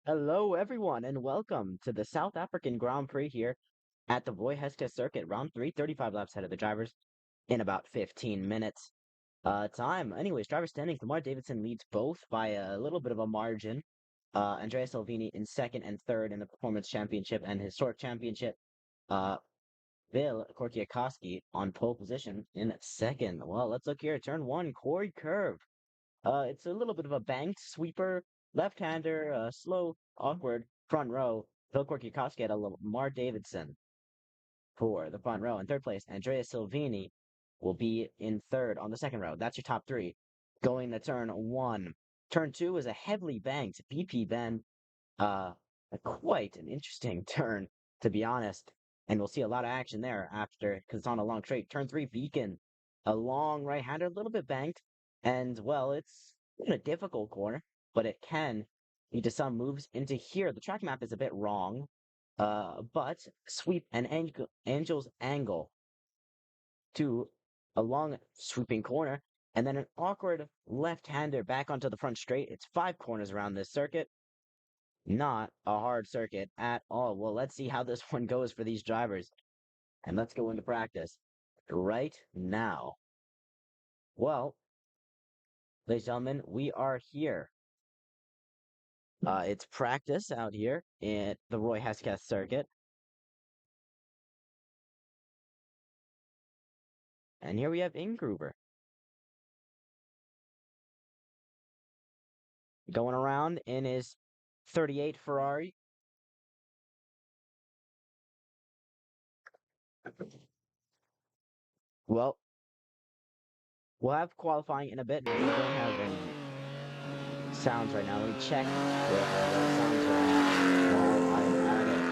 Hello, everyone, and welcome to the South African Grand Prix here at the Voyheska Circuit. Round 3, 35 laps ahead of the drivers in about 15 minutes. Time. Anyways, driver standings. Lamar Davidson leads both by a little bit of a margin. Andrea Salvini in second and third in the Performance Championship and Historic Championship. Uh, Bill Korkiakowski on pole position in second. Well, let's look here. Turn 1, Corey Curve. It's a little bit of a banked sweeper, left-hander, slow, awkward front row. Phil Korkikowski had a Lamar Davidson for the front row. In third place, Andrea Silvini will be in third on the second row. That's your top three. Going to turn 1. Turn 2 is a heavily banked BP bend. Uh, quite an interesting turn, to be honest. And we'll see a lot of action there after, because it's on a long straight. Turn 3, Beacon. A long right-hander, a little bit banked. And, well, it's in a difficult corner, but it can lead to some moves into here. The track map is a bit wrong, but sweep and Angel's angle to a long sweeping corner, and then an awkward left-hander back onto the front straight. It's 5 corners around this circuit. Not a hard circuit at all. Well, let's see how this one goes for these drivers. And let's go into practice right now. Well, ladies and gentlemen, we are here. It's practice out here at the Roy Hesketh circuit. And here we have Ingruber going around in his 38 Ferrari. Well, we'll have qualifying in a bit. We don't have any sounds right now. Let me check where the sounds are at while I'm at it.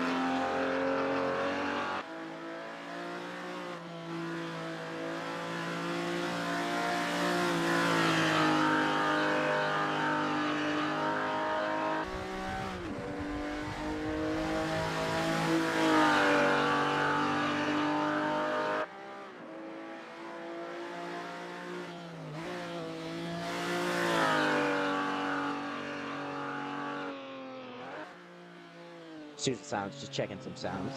Susan Sounds, just checking some sounds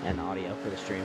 and audio for the stream.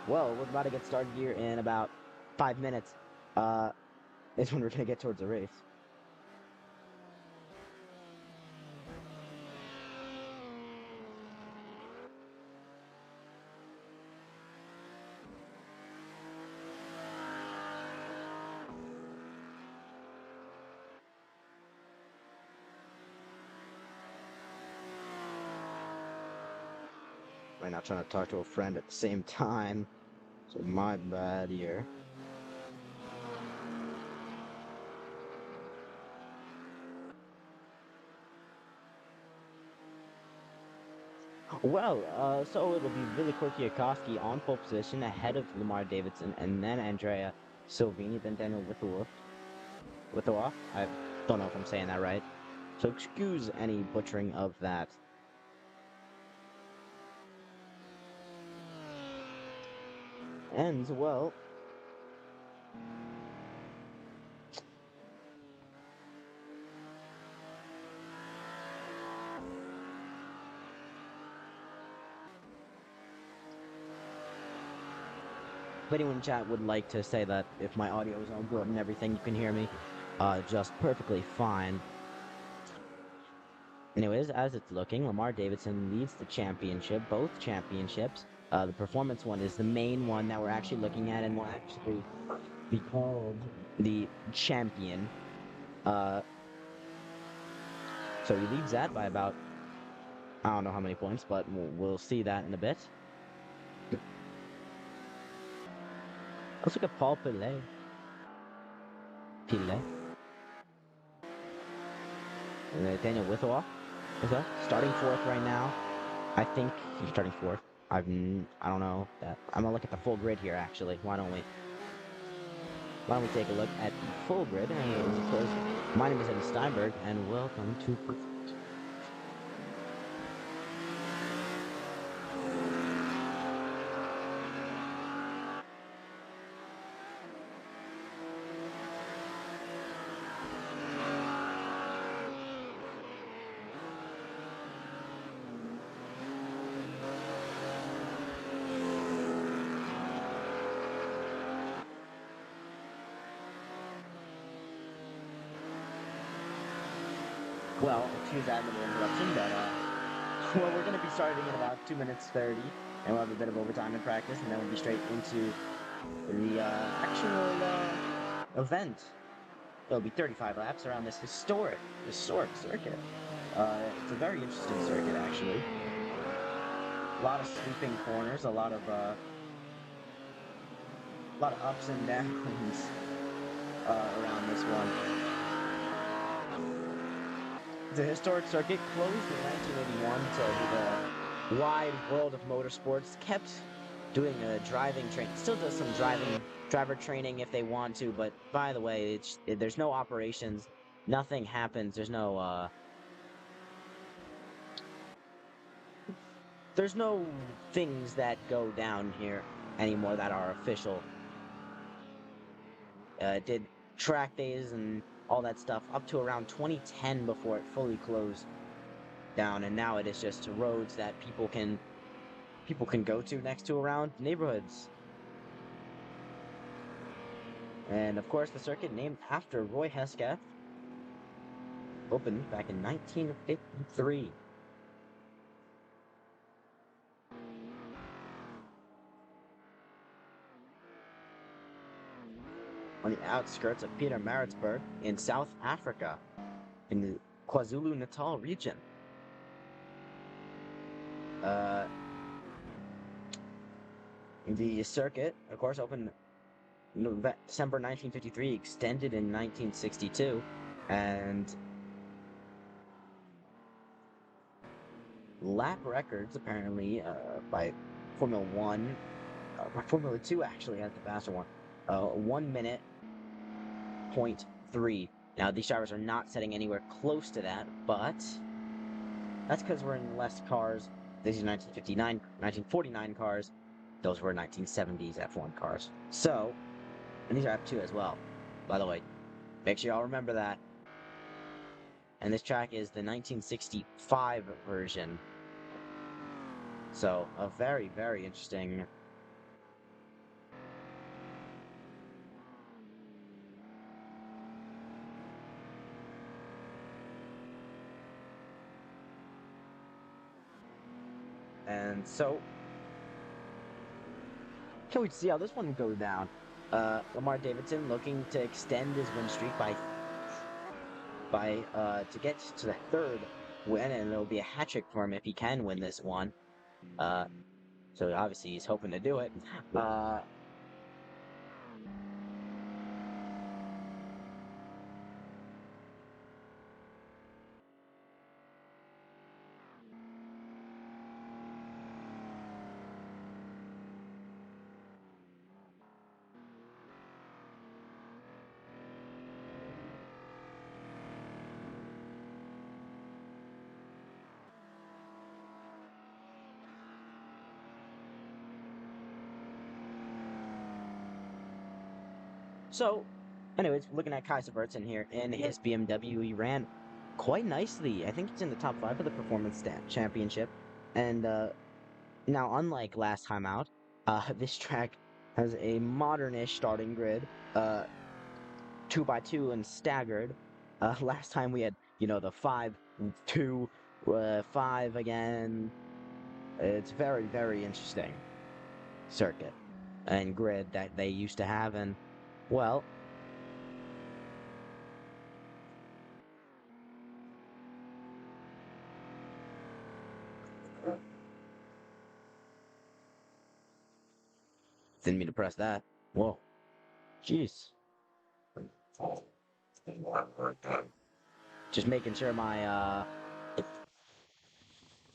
Well, we're about to get started here in about 5 minutes. Is when we're gonna get towards the race. Right now, trying to talk to a friend at the same time. So my bad here. Well, so it'll be Billy Korkiakowski on pole position ahead of Lamar Davidson, and then Andrea Silvini, then Daniel Withoff. I don't know if I'm saying that right. So excuse any butchering of that. And, well, if anyone in chat would like to say that if my audio is all good and everything, you can hear me just perfectly fine. Anyways, as it's looking, Lamar Davidson leads the championship, both championships. The performance one is the main one that we're actually looking at and will actually be called the champion. So he leads that by about, I don't know how many points, but we'll see that in a bit. Let's look at Paul Pilet. Daniel Withoff is starting fourth right now. I think he's starting fourth. I don't know that. I'm gonna look at the full grid here. Actually, why don't we take a look at the full grid? And of course, my name is Evan Steinberg, and welcome to. Well, excuse that little interruption, but well, we're going to be starting in about 2 minutes 30, and we'll have a bit of overtime in practice, and then we'll be straight into the actual event. It'll be 35 laps around this historic circuit. It's a very interesting circuit, actually. A lot of sweeping corners, a lot of ups and downs around this one. It's a historic circuit, closed in 1981, so the wide world of motorsports kept doing a driving train. Still does some driver training if they want to, but by the way, there's no operations, nothing happens. There's no things that go down here anymore that are official. Did track days and all that stuff up to around 2010 before it fully closed down, and now it is just roads that people can go to next to around neighborhoods. And of course, the circuit named after Roy Hesketh opened back in 1953. on the outskirts of Pietermaritzburg in South Africa, in the KwaZulu-Natal region. The circuit, of course, opened December 1953, extended in 1962, and lap records apparently by Formula One, by Formula Two actually has the faster one, 1 minute point 3. Now these drivers are not setting anywhere close to that, but that's because we're in less cars. These are 1959, 1949 cars. Those were 1970s F1 cars. So, and these are F2 as well, by the way. Make sure y'all remember that. And this track is the 1965 version. So, a very, very interesting. And so, can we see how this one goes down? Lamar Davidson looking to extend his win streak by to get to the third win, and it'll be a hat trick for him if he can win this one. So obviously he's hoping to do it. So, anyways, looking at Kai Havertz here in his BMW, he ran quite nicely. I think it's in the top 5 of the Performance Championship. And now, unlike last time out, this track has a modern-ish starting grid, 2x2 and staggered. Last time we had, the 5-2, 5 again. It's very, very interesting circuit and grid that they used to have, and well, didn't mean to press that. Whoa. Jeez. Just making sure my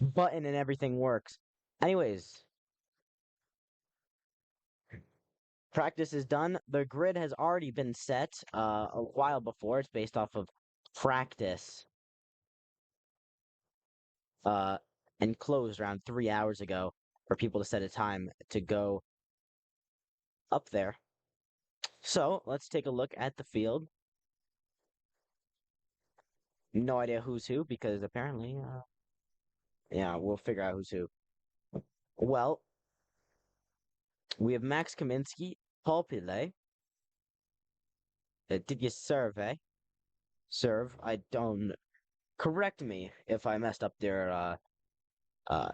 button and everything works. Anyways, practice is done. The grid has already been set a while before. It's based off of practice. And closed around 3 hours ago for people to set a time to go up there. So let's take a look at the field. No idea who's who because apparently, yeah, we'll figure out who's who. Well, we have Max Kaminsky, Paul Pilet. Did you serve, eh? Serve. I don't. Correct me if I messed up their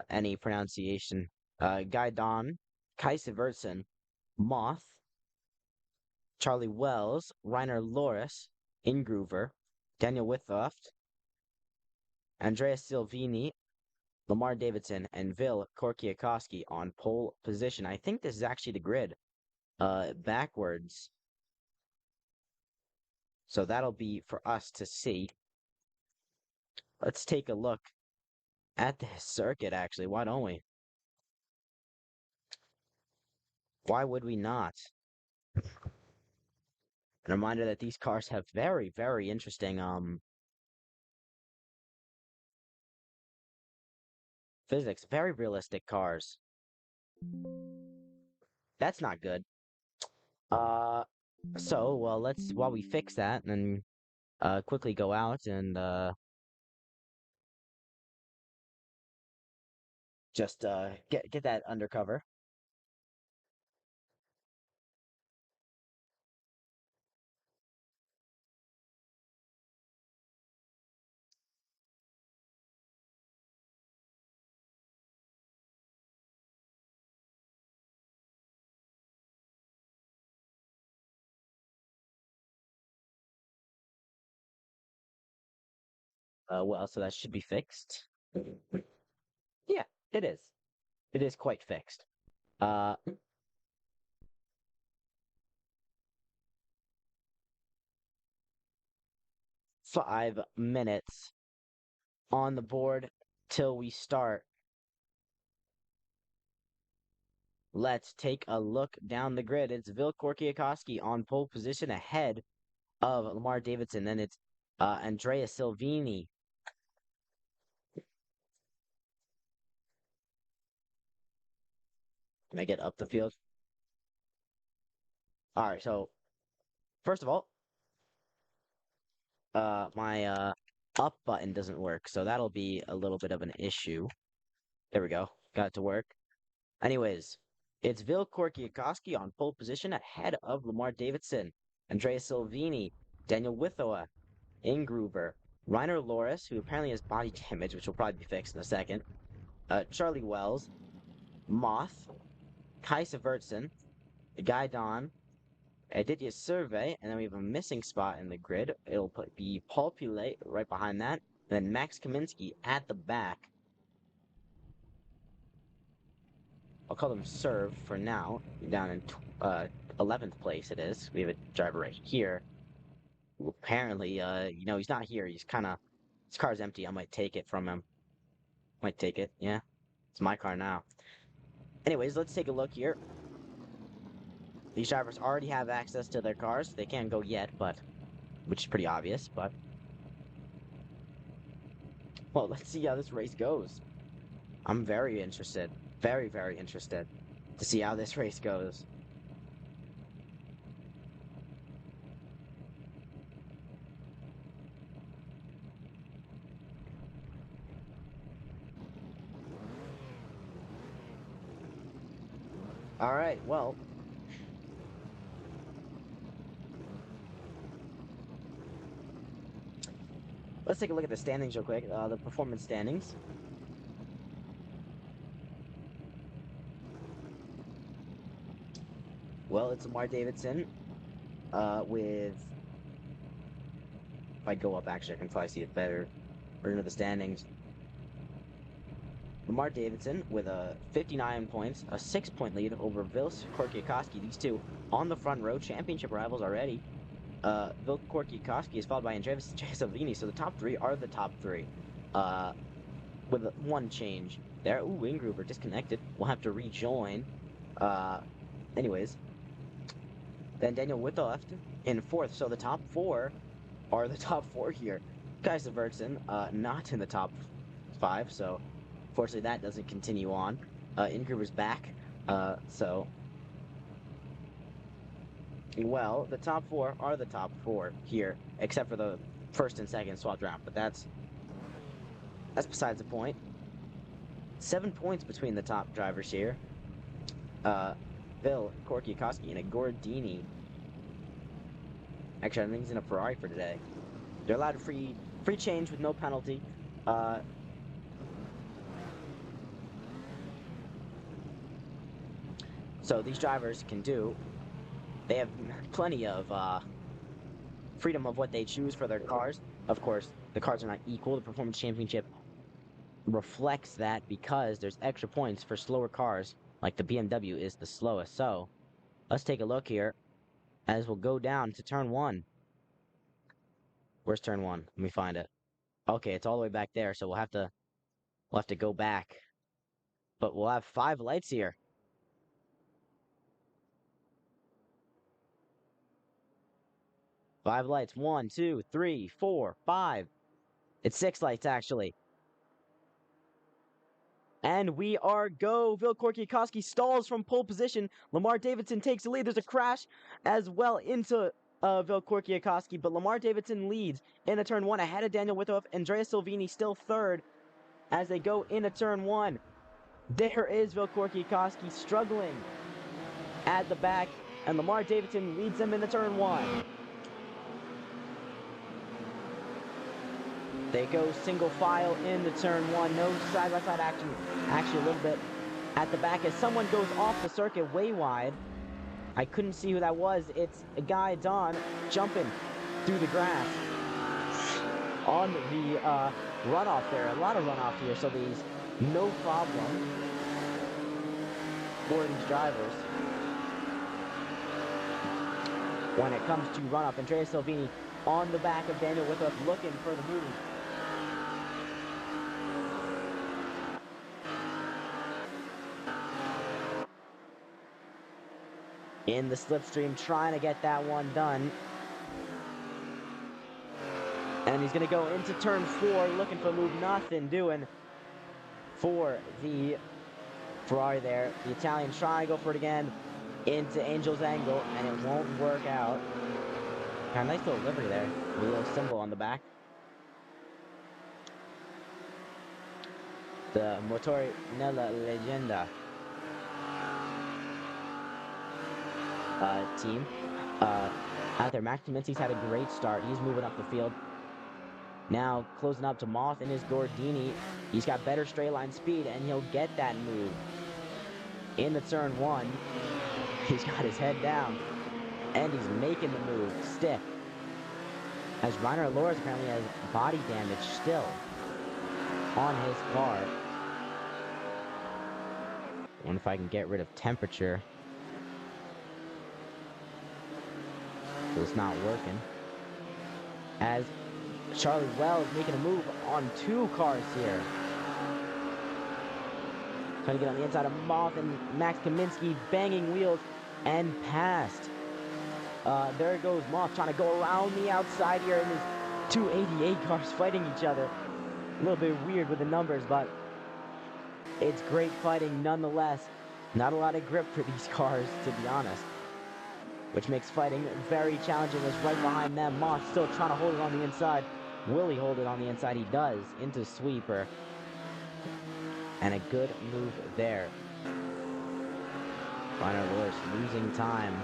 any pronunciation. Guy Don, Kai Sivertsen, Moth, Charlie Wells, Rainer Loris, Ingroover, Daniel Withoft, Andrea Silvini, Lamar Davidson, and Vil Korkiakowski on pole position. I think this is actually the grid backwards. So that'll be for us to see. Let's take a look at this circuit, actually. Why don't we? Why would we not? A reminder that these cars have very, very interesting physics. Very realistic cars. That's not good. So, well, while we fix that, and quickly go out and just get that undercover. Well, so that should be fixed. Yeah, it is. It is quite fixed. Uh, 5 minutes on the board till we start. Let's take a look down the grid. It's Vilkor Kwiatkowski on pole position ahead of Lamar Davidson. Then it's Andrea Silvini. Can I get up the field? All right, so first of all, my up button doesn't work, so that'll be a little bit of an issue. There we go. Got it to work. Anyways, it's Vilkor Kwiatkowski on pole position ahead of Lamar Davidson, Andrea Silvini, Daniel Withoa, Ingruber, Reiner Loris, who apparently has body damage, which will probably be fixed in a second, Charlie Wells, Moth, Kai Vertsen, Guy Don, Aditya Survey, and then we have a missing spot in the grid. It'll be Paul Pilet right behind that, and then Max Kaminsky at the back. I'll call them Serve for now. Down in 11th place it is. We have a driver right here. Who apparently, he's not here. He's kind of... His car's empty. I might take it from him. Might take it, yeah. It's my car now. Anyways, let's take a look here. These drivers already have access to their cars. They can't go yet, but... Which is pretty obvious, but... Well, let's see how this race goes. I'm very interested. Very, very interested to see how this race goes. Alright, well... Let's take a look at the standings real quick. The performance standings. Well, it's Lamar Davidson with... If I go up, actually, I can probably see it better. Version of the standings. Lamar Davidson with 59 points, a 6-point lead over Vilkor Kwiatkowski. These two on the front row, championship rivals already. Vilkor Kwiatkowski is followed by Andrea Silvini, so the top three are the top three. With one change there. Ooh, Ingruber disconnected. We'll have to rejoin. Anyways. Then Daniel Withoa left in 4th, so the top 4 are the top 4 here. Kai Vertsen, not in the top 5, so unfortunately that doesn't continue on. Ingruber's back, so... Well, the top 4 are the top 4 here, except for the first and second swapped around, but that's besides the point. 7 points between the top drivers here. Vilkor Kwiatkowski and a Gordini. Actually, I think he's in a Ferrari for today. They're allowed free change with no penalty. So these drivers can do. They have plenty of freedom of what they choose for their cars. Of course, the cars are not equal. The Performance Championship reflects that because there's extra points for slower cars. Like the BMW is the slowest. So, let's take a look here as we'll go down to turn 1. Where's turn 1? Let me find it. Okay, it's all the way back there, so we'll have to go back. But we'll have 5 lights here. 5 lights. 1, 2, 3, 4, 5. It's 6 lights, actually. And we are go. Vilkor Kwiatkowski stalls from pole position. Lamar Davidson takes the lead. There's a crash as well into Vilkor Kwiatkowski, but Lamar Davidson leads into turn 1 ahead of Daniel Withoa. Andrea Silvini still 3rd as they go into turn 1. There is Vilkor Kwiatkowski struggling at the back, and Lamar Davidson leads them into turn 1. They go single file into turn 1. No side-by-side action. Actually, a little bit at the back as someone goes off the circuit way wide. I couldn't see who that was. It's a guy, Don, jumping through the grass. on the runoff there. A lot of runoff here, so these no problem for these drivers. When it comes to runoff, Andrea Salvini on the back of Daniel Without looking for the move. In the slipstream, trying to get that one done. And he's going to go into turn 4, looking for a move. Nothing doing for the Ferrari there. The Italian trying to go for it again into Angel's Angle, and it won't work out. Kind of nice little livery there. A little symbol on the back. The Motori nella Leggenda team. Out there, Max Kaminsky's had a great start. He's moving up the field. Now closing up to Moth in his Gordini. He's got better straight line speed, and he'll get that move. In the turn 1, he's got his head down, and he's making the move stiff. As Reiner Loris apparently has body damage still on his car. I wonder if I can get rid of temperature. It's not working. As Charlie Wells making a move on 2 cars here. Trying to get on the inside of Moth, and Max Kaminsky banging wheels and passed. There goes Moth trying to go around the outside here, and there's 2 88 cars fighting each other. A little bit weird with the numbers, but it's great fighting nonetheless. Not a lot of grip for these cars, to be honest, which makes fighting very challenging. As right behind them, Moth still trying to hold it on the inside. Will he hold it on the inside? He does, into sweeper. And a good move there. Reiner Loris losing time.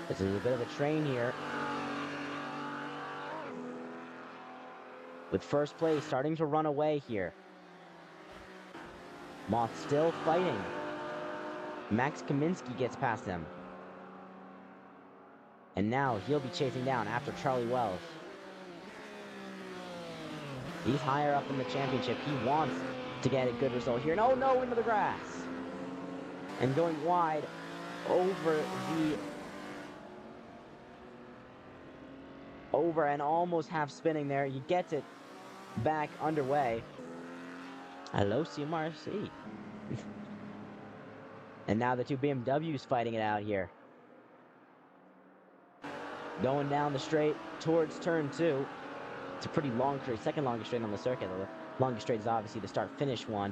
This is a bit of a train here. With first place starting to run away here. Moth still fighting. Max Kaminsky gets past him. And now he'll be chasing down after Charlie Wells. He's higher up in the championship. He wants to get a good result here. No, no, into the grass. And going wide over and almost half spinning there. He gets it back underway. Hello, CMRC. And now the 2 BMWs fighting it out here. Going down the straight towards turn 2. It's a pretty long straight, second longest straight on the circuit. The longest straight is obviously the start-finish one.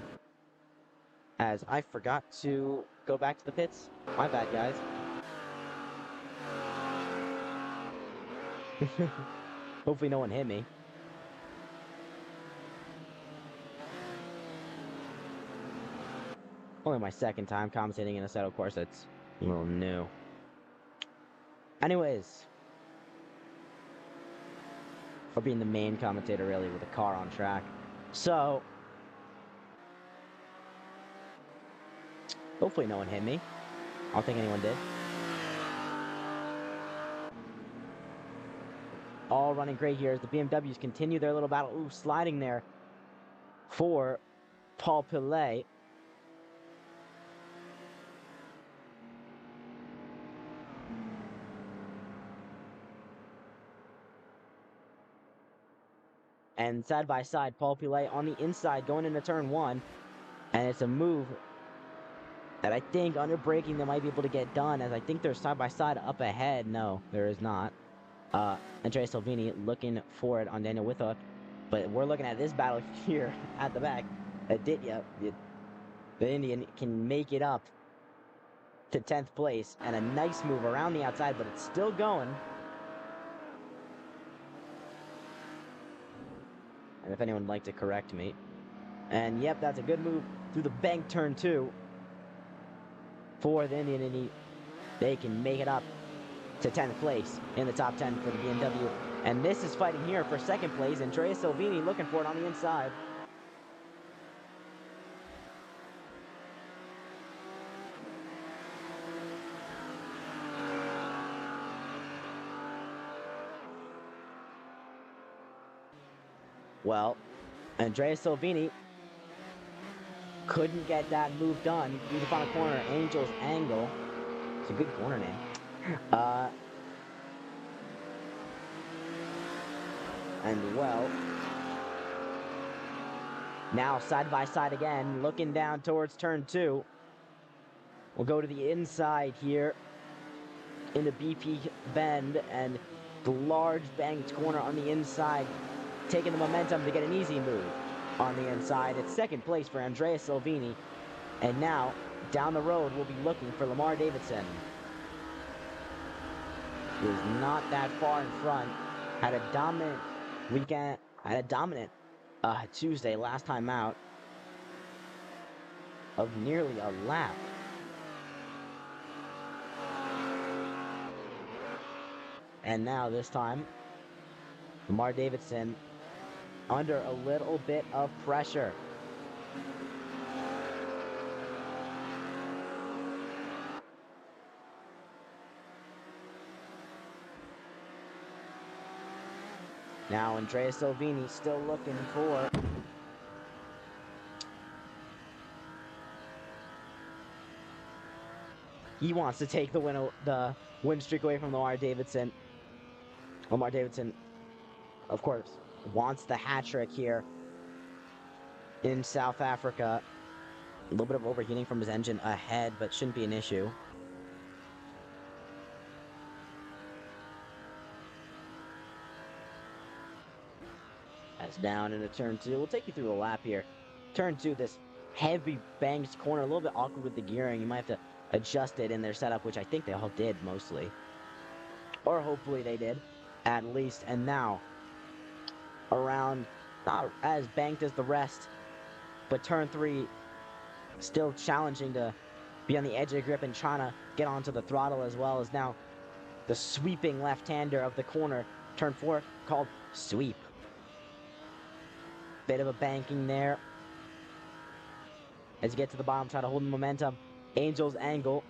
As I forgot to go back to the pits. My bad, guys. Hopefully no one hit me. Only my second time commentating in a Assetto course. It's a little new. Anyways. For being the main commentator, really, with a car on track. So, hopefully no one hit me. I don't think anyone did. All running great here as the BMWs continue their little battle. Ooh, sliding there for Paul Pillet. And side by side, Paul Pillet on the inside going into turn 1. And it's a move that I think under braking they might be able to get done, as I think they're side by side up ahead. No, there is not. Andrea Salvini looking for it on Daniel Without. But we're looking at this battle here at the back. Aditya, the Indian, can make it up to 10th place. And a nice move around the outside, but it's still going. And if anyone would like to correct me. And yep, that's a good move through the bank turn 2 for the Indian, and they can make it up to 10th place in the top 10 for the BMW. And this is fighting here for second place. Andrea Salvini looking for it on the inside. Well, Andrea Silvini couldn't get that move done through the final corner. Angel's Angle. It's a good corner name. Uh, and well, now side by side again, looking down towards turn 2. We'll go to the inside here into BP Bend, and the large banked corner on the inside, taking the momentum to get an easy move on the inside. It's second place for Andrea Silvini, and now down the road we'll be looking for Lamar Davidson, who's not that far in front. Had a dominant weekend, had a dominant Tuesday last time out of nearly a lap. And now this time, Lamar Davidson under a little bit of pressure. Now Andrea Silvini still looking for he wants to take the win streak away from Lamar Davidson. Lamar Davidson, of course, wants the hat trick here in South Africa. A little bit of overheating from his engine ahead, but shouldn't be an issue. That's down into turn 2. We'll take you through the lap here. Turn 2, this heavy banked corner, a little bit awkward with the gearing. You might have to adjust it in their setup, which I think they all did mostly. Or hopefully they did, at least. And now, around, not as banked as the rest, but turn 3, still challenging to be on the edge of the grip and trying to get onto the throttle, as well as now the sweeping left-hander of the corner. Turn 4 called Sweep. Bit of a banking there. As you get to the bottom, try to hold the momentum. Angel's Angle.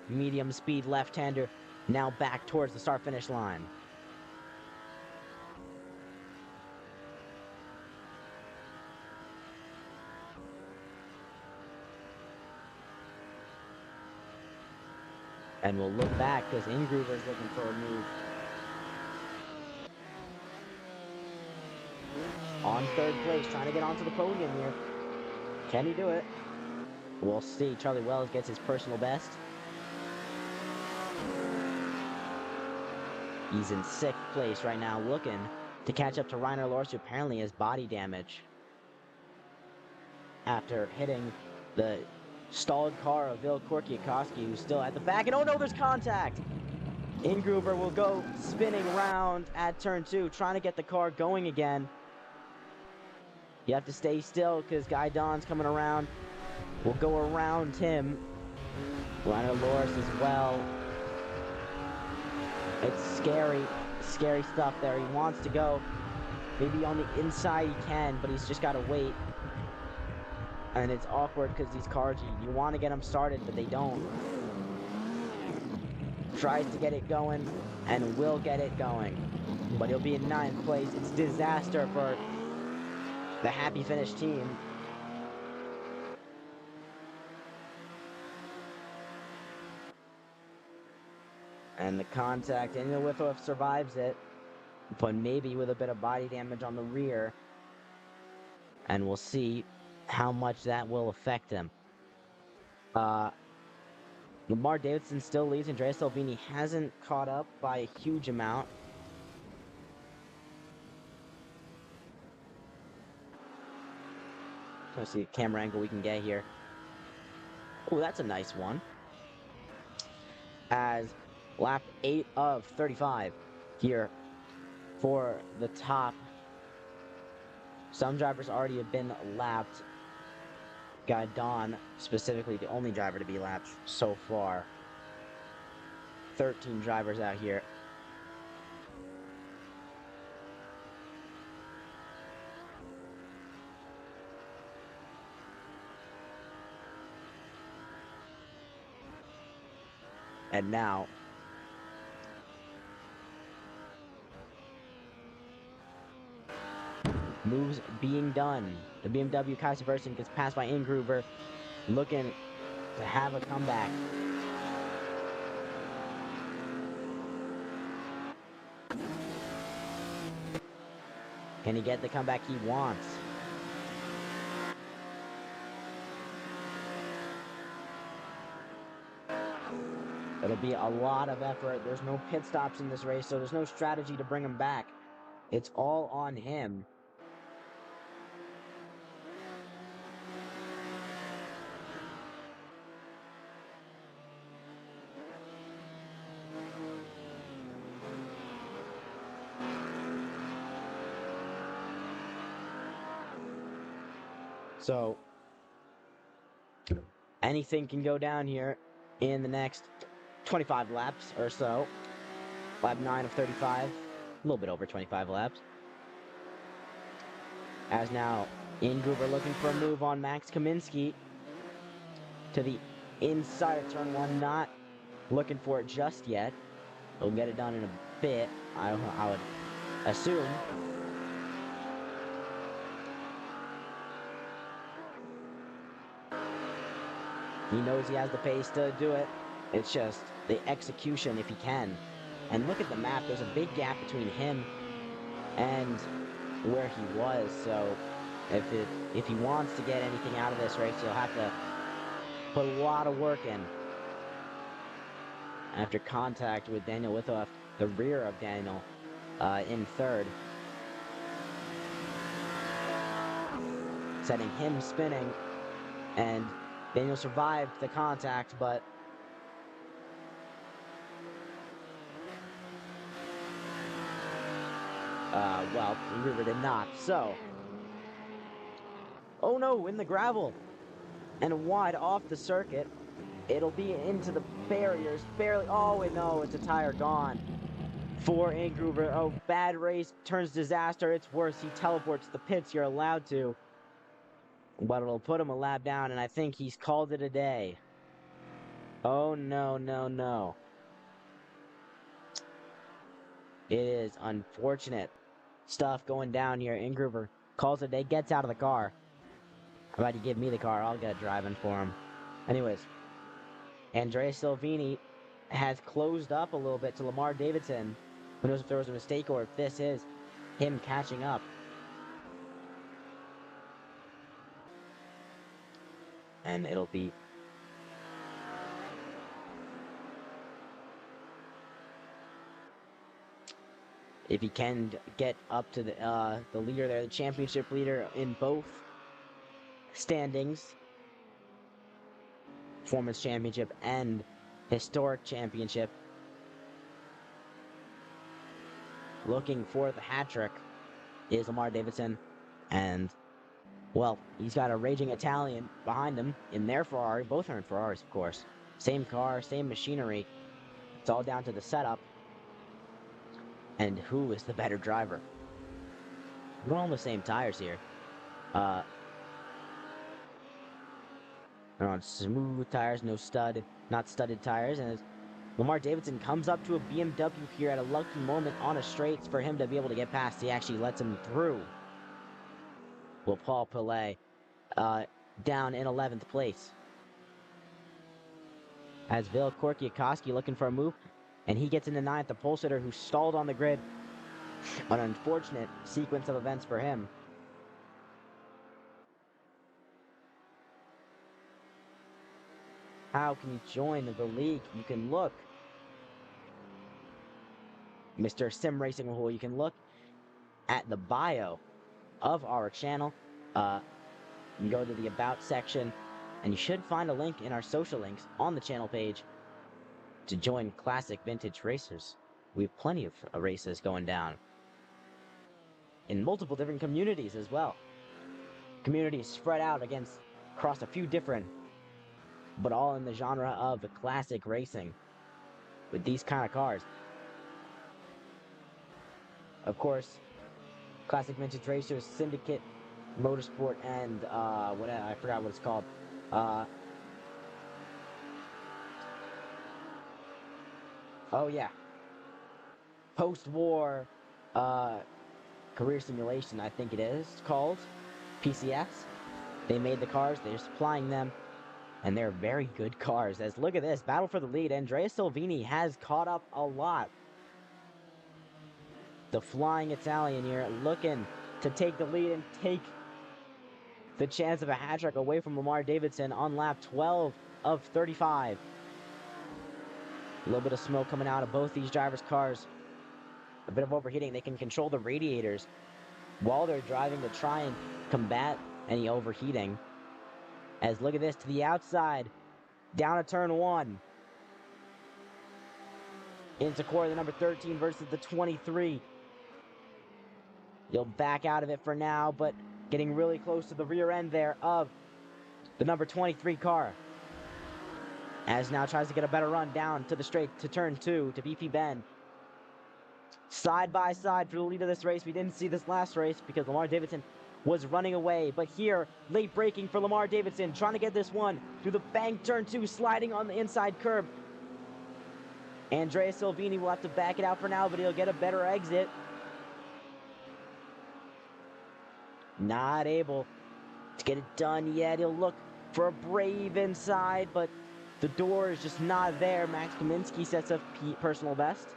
Medium speed left-hander. Now back towards the start-finish line. And we'll look back because Ingroover's looking for a move. On third place, trying to get onto the podium here. Can he do it? We'll see. Charlie Wells gets his personal best. He's in 6th place right now, looking to catch up to Reiner Lors, who apparently has body damage after hitting the stalled car of Vil Korkiakowski, who's still at the back. And oh no, there's contact! Ingroover will go spinning around at turn 2, trying to get the car going again. You have to stay still because Guy Don's coming around. We'll go around him. Reiner Lors as well. It's scary stuff there. He wants to go. Maybe on the inside he can, but he's just got to wait. And it's awkward because these cars, you want to get them started, but they don't. Tries to get it going and will get it going. But he'll be in 9th place. It's disaster for the Happy Finish team. And the contact, Daniel Withorf survives it, but maybe with a bit of body damage on the rear. And we'll see how much that will affect him. Lamar Davidson still leads. Andrea Silvini hasn't caught up by a huge amount. Let's see the camera angle we can get here. Oh, that's a nice one. As lap 8 of 35 here for the top. Some drivers already have been lapped. Guy Don, specifically the only driver to be lapped so far. 13 drivers out here. And now, Moves being done. The BMW Kaiser Versen gets passed by Ingruber, looking to have a comeback. Can he get the comeback he wants? It'll be a lot of effort. There's no pit stops in this race, so there's no strategy to bring him back. It's all on him. So, anything can go down here in the next 25 laps or so. Lap 9 of 35. A little bit over 25 laps. As now, Ingruber looking for a move on Max Kaminsky to the inside of turn 1. Not looking for it just yet. He'll get it done in a bit, I would assume. He knows he has the pace to do it. It's just the execution if he can. And look at the map. There's a big gap between him and where he was. So if he wants to get anything out of this race, he'll have to put a lot of work in. After contact with Daniel Withoff, the rear of Daniel, in third. Setting him spinning, and Daniel survived the contact, but well, River did not. So, oh no, in the gravel, and wide off the circuit. It'll be into the barriers, barely. Oh, and no, it's a tire gone for Ingruber. Oh, bad race turns disaster. It's worse. He teleports the pits. You're allowed to, but it'll put him a lap down, and I think he's called it a day. Oh, no, no, no. It is unfortunate stuff going down here. Ingruber calls it a day, gets out of the car. How about you give me the car? I'll get driving for him. Anyways, Andrea Silvini has closed up a little bit to Lamar Davidson. Who knows if there was a mistake or if this is him catching up. And it'll be if he can get up to the leader there, the championship leader in both standings, Performance Championship and Historic Championship. Looking for the hat trick is Lamar Davidson, and well, he's got a raging Italian behind him in their Ferrari. Both are in Ferraris, of course. Same car, same machinery. It's all down to the setup and who is the better driver. We're all on the same tires here. They're on smooth tires, no stud, not studded tires, and as Lamar Davidson comes up to a BMW here at a lucky moment on a straight for him to be able to get past. He actually lets him through. Well, Paul Pellet down in 11th place. As Vil Korkiakoski looking for a move, and he gets into 9th. The pole sitter who stalled on the grid. An unfortunate sequence of events for him. How can you join the league? You can look. Mr. Sim Racing Who, you can look at the bio of our channel. You can go to the About section, and you should find a link in our social links on the channel page to join Classic Vintage Racers. We have plenty of races going down in multiple different communities as well. Communities spread out across a few different, but all in the genre of classic racing with these kind of cars. Of course, Classic Vintage Racers, Syndicate, Motorsport, and I forgot what it's called. Oh yeah, post-war career simulation, I think it is called, PCS. They made the cars, they're supplying them, and they're very good cars. As look at this, battle for the lead. Andrea Silvini has caught up a lot. The flying Italian here looking to take the lead and take the chance of a hat trick away from Lamar Davidson on lap 12 of 35. A little bit of smoke coming out of both these drivers' cars. A bit of overheating. They can control the radiators while they're driving to try and combat any overheating. As look at this, to the outside, down a turn 1. Into corner the number 13 versus the 23. He'll back out of it for now, but getting really close to the rear end there of the number 23 car. As now tries to get a better run down to the straight to turn 2 to BP Bend. Side by side for the lead of this race. We didn't see this last race because Lamar Davidson was running away. But here, late braking for Lamar Davidson, trying to get this one through the bank, turn 2, sliding on the inside curb. Andrea Silvini will have to back it out for now, but he'll get a better exit. Not able to get it done yet. He'll look for a brave inside, but the door is just not there. Max Kaminsky sets a personal best.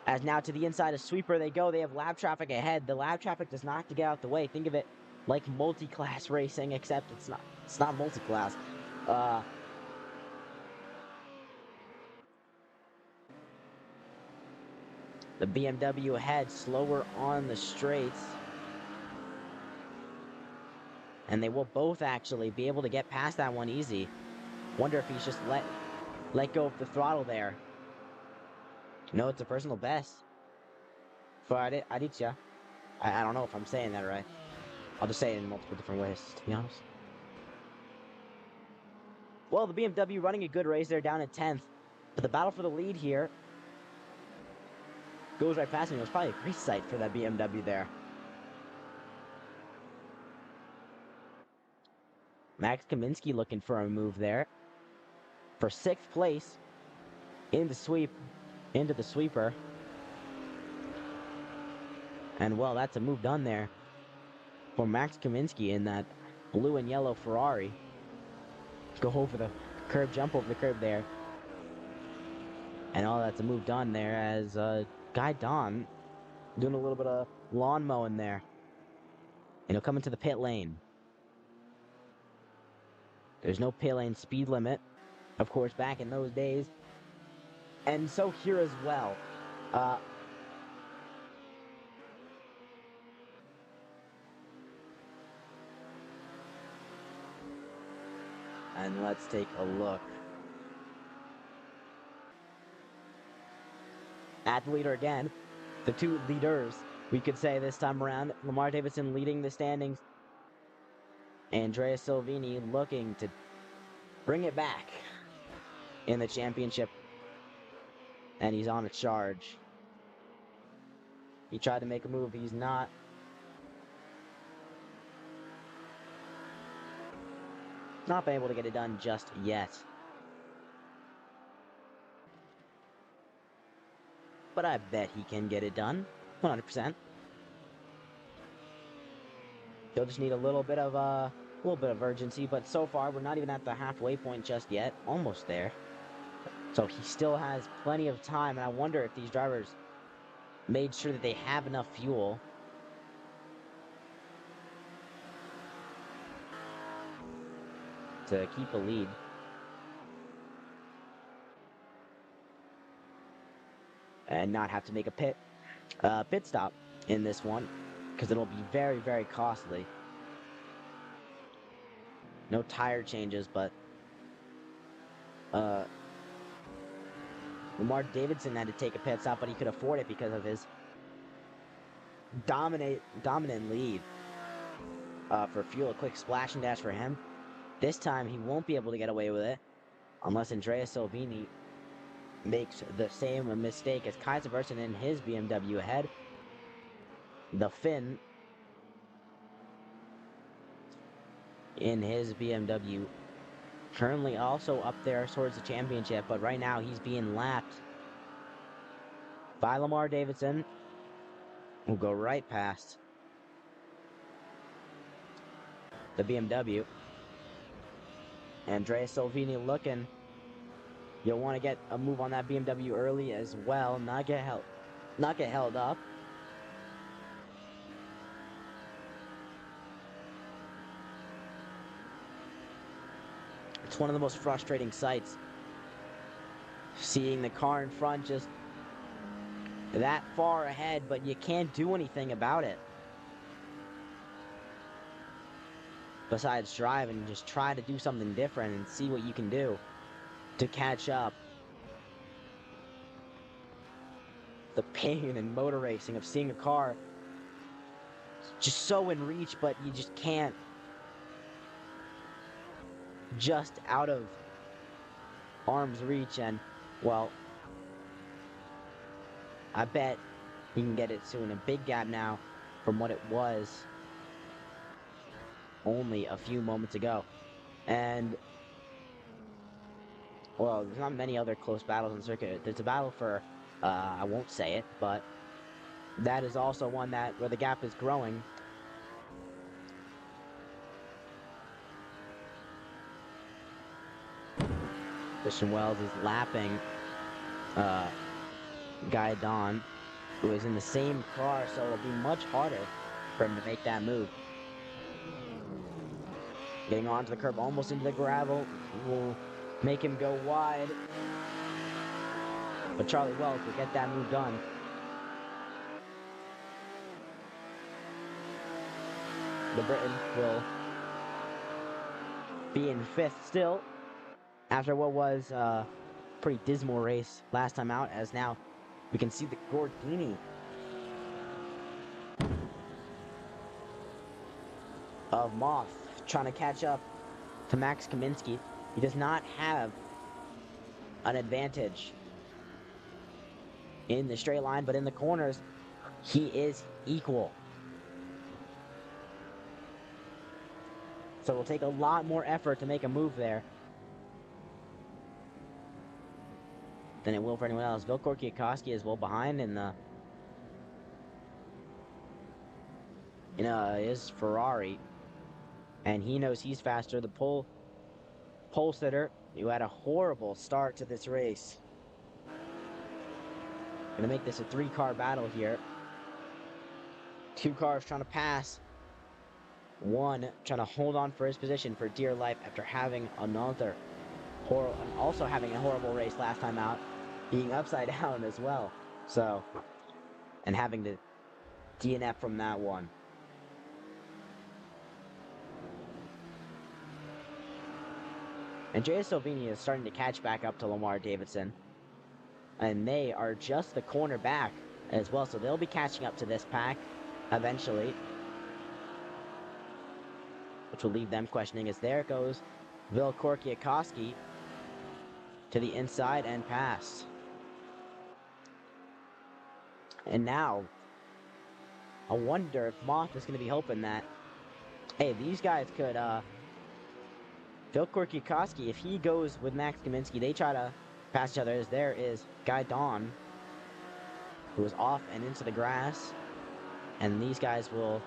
As now to the inside, a sweeper they go. They have lap traffic ahead. The lap traffic does not have to get out the way. Think of it like multi-class racing, except it's not. It's not multi-class. The BMW ahead, slower on the straights. And they will both actually be able to get past that one easy. Wonder if he's just let go of the throttle there. No, it's a personal best for Aditya. I don't know if I'm saying that right. I'll just say it in multiple different ways, to be honest. Well, the BMW running a good race. They're down at 10th. But the battle for the lead here goes right past me. It was probably a great sight for that BMW there. Max Kaminsky looking for a move there. For 6th place in the sweep, into the sweeper. And well, that's a move done there for Max Kaminsky in that blue and yellow Ferrari. Go over the curb, jump over the curb there. And all that's a move done there as Guy Don doing a little bit of lawn mowing there. And he'll come into the pit lane. There's no pit lane speed limit, of course, back in those days. And so here as well. And let's take a look at the leader again. The two leaders, we could say this time around. Lamar Davidson leading the standings. Andrea Silvini looking to bring it back in the championship. And he's on a charge. He tried to make a move. He's not been able to get it done just yet. But I bet he can get it done. 100%. He'll just need a little bit of urgency, but so far we're not even at the halfway point just yet. Almost there. So he still has plenty of time, and I wonder if these drivers made sure that they have enough fuel to keep a lead. And not have to make a pit stop in this one, because it'll be very, very costly. No tire changes, but Lamar Davidson had to take a pit stop, but he could afford it because of his dominant lead for fuel. A quick splash and dash for him. This time he won't be able to get away with it unless Andrea Silvini makes the same mistake as Kaiser Versen in his BMW ahead. The Finn in his BMW currently also up there towards the championship, but right now he's being lapped by Lamar Davidson. We'll go right past the BMW. Andrea Salvini looking. You'll want to get a move on that BMW early as well, not get held up. It's one of the most frustrating sights. Seeing the car in front just that far ahead, but you can't do anything about it. Besides drive and just try to do something different and see what you can do to catch up. The pain in motor racing of seeing a car just so in reach, but you just can't. Just out of arm's reach, and, well, I bet he can get it soon. A big gap now from what it was only a few moments ago. And, well, there's not many other close battles on the circuit. There's a battle for, I won't say it, but that is also one that where the gap is growing. Christian Wells is lapping Guy Don, who is in the same car, so it'll be much harder for him to make that move. Getting onto the curb, almost into the gravel, will make him go wide. But Charlie Wells will get that move done. The Briton will be in fifth still, after what was a pretty dismal race last time out, as now we can see the Gordini of Moth trying to catch up to Max Kaminsky. He does not have an advantage in the straight line, but in the corners, he is equal. So it'll take a lot more effort to make a move there than it will for anyone else. Vilkor Kwiatkowski is well behind in the his Ferrari, and he knows he's faster. The pole sitter, who had a horrible start to this race, gonna make this a 3-car battle here. 2 cars trying to pass. One trying to hold on for his position for dear life after having another also having a horrible race last time out, being upside down as well. So, and having to DNF from that one. And J.S. Salvini is starting to catch back up to Lamar Davidson. And they are just the corner back as well, so they'll be catching up to this pack eventually. Which will leave them questioning, as there goes Vilkor Kwiatkowski to the inside and pass. And now, I wonder if Moth is going to be hoping that, hey, these guys could, Vilkor Kwiatkowski, if he goes with Max Kaminsky, they try to pass each other, as there is Guy Don, who is off and into the grass. And these guys will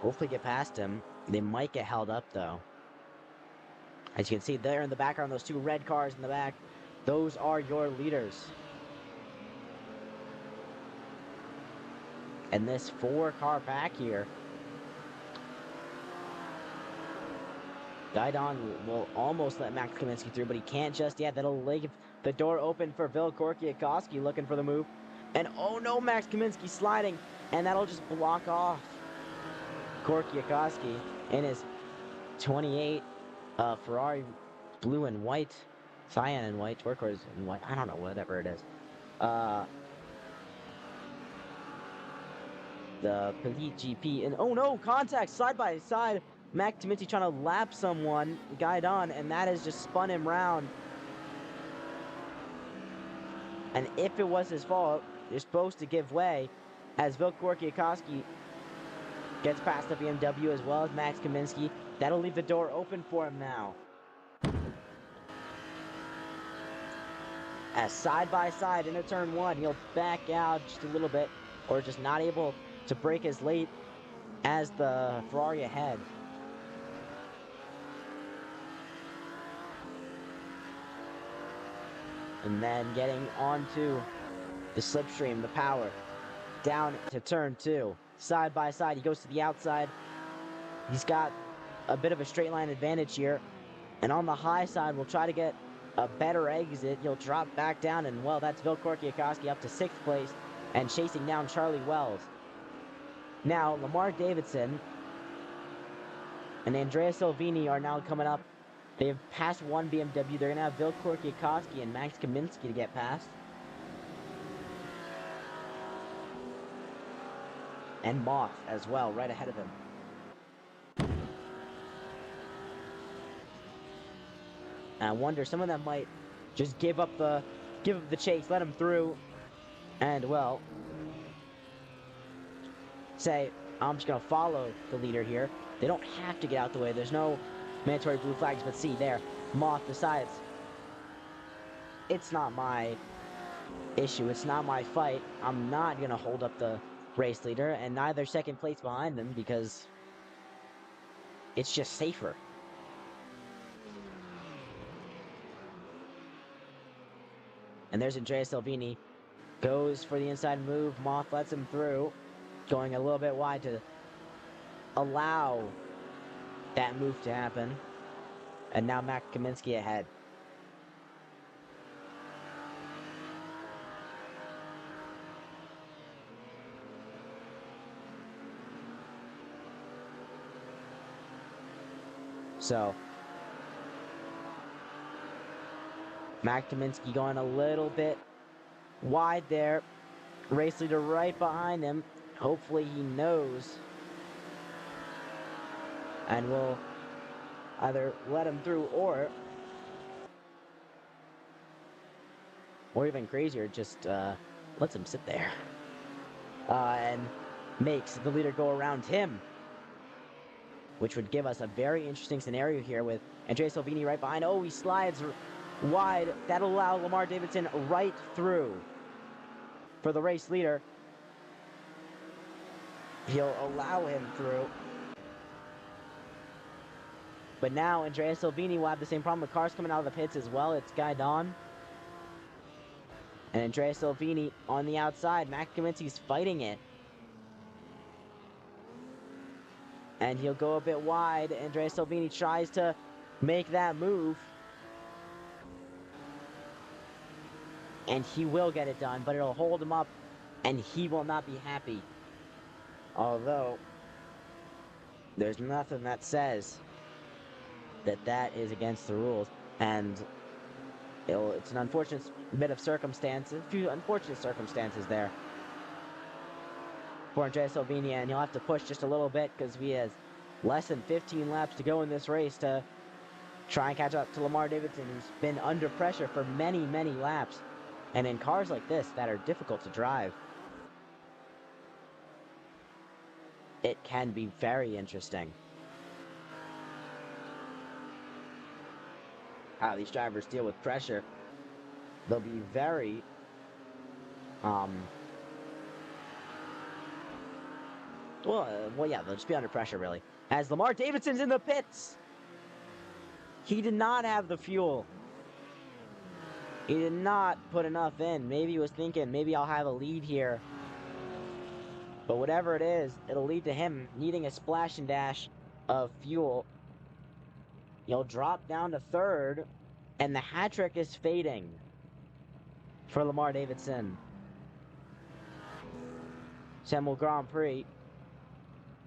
hopefully get past him. They might get held up, though. As you can see there in the background, those 2 red cars in the back, those are your leaders. And this 4-car pack here, Guidon will almost let Max Kaminsky through, but he can't just yet. That'll leave the door open for Vilkor Kwiatkowski looking for the move. And oh no, Max Kaminsky sliding, and that'll just block off Kwiatkowski in his 28 Ferrari blue and white, cyan and white, turquoise and white, I don't know, whatever it is. The Pelite GP, and oh no, contact side by side. Max Kaminsky trying to lap someone, Guidon, and that has just spun him round. And if it was his fault, you're supposed to give way, as Vilkor Kwiatkowski gets past the BMW as well as Max Kaminsky. That'll leave the door open for him now. As side by side into turn 1, he'll back out just a little bit, or just not able to brake as late as the Ferrari ahead. And then getting onto the slipstream, the power, down to turn 2. Side by side, he goes to the outside. He's got a bit of a straight line advantage here. And on the high side, we'll try to get a better exit. He'll drop back down, and well, that's Francorchmps up to 6th place and chasing down Charlie Wells. Now, Lamar Davidson and Andrea Silvini are now coming up. They have passed one BMW. They're going to have Francorchmps and Max Kaminsky to get past. And Moth as well, right ahead of him. And I wonder, some of them might just give up the chase, let him through, and well, say, I'm just going to follow the leader here. They don't have to get out the way. There's no mandatory blue flags, but see there, Moth decides, it's not my issue, it's not my fight. I'm not going to hold up the race leader, and neither second place behind them, because it's just safer. And there's Andrea Silvini, goes for the inside move. Moth lets him through, going a little bit wide to allow that move to happen. And now Max Kaminsky ahead. So, Max Kaminsky going a little bit wide there. Race leader right behind him. Hopefully he knows. And will either let him through or even crazier, just lets him sit there. And makes the leader go around him, which would give us a very interesting scenario here with Andrea Silvini right behind. Oh, he slides wide. That'll allow Lamar Davidson right through for the race leader. He'll allow him through. But now Andrea Silvini will have the same problem with cars coming out of the pits as well. It's Guy Don. And Andrea Silvini on the outside. Max Kaminsky's fighting it. And he'll go a bit wide. Andrea Silvini tries to make that move. And he will get it done, but it'll hold him up, and he will not be happy. Although, there's nothing that says that that is against the rules. And it's an unfortunate bit of circumstances, a few unfortunate circumstances there for Andrea Silvini, and he'll have to push just a little bit because we have less than 15 laps to go in this race to try and catch up to Lamar Davidson, who's been under pressure for many, many laps. And in cars like this that are difficult to drive, it can be very interesting how these drivers deal with pressure. They'll be very well, yeah, they'll just be under pressure, really. As Lamar Davidson's in the pits, he did not have the fuel. He did not put enough in. Maybe he was thinking, maybe I'll have a lead here. But whatever it is, it'll lead to him needing a splash and dash of fuel. He'll drop down to 3rd, and the hat trick is fading for Lamar Davidson. Semel Grand Prix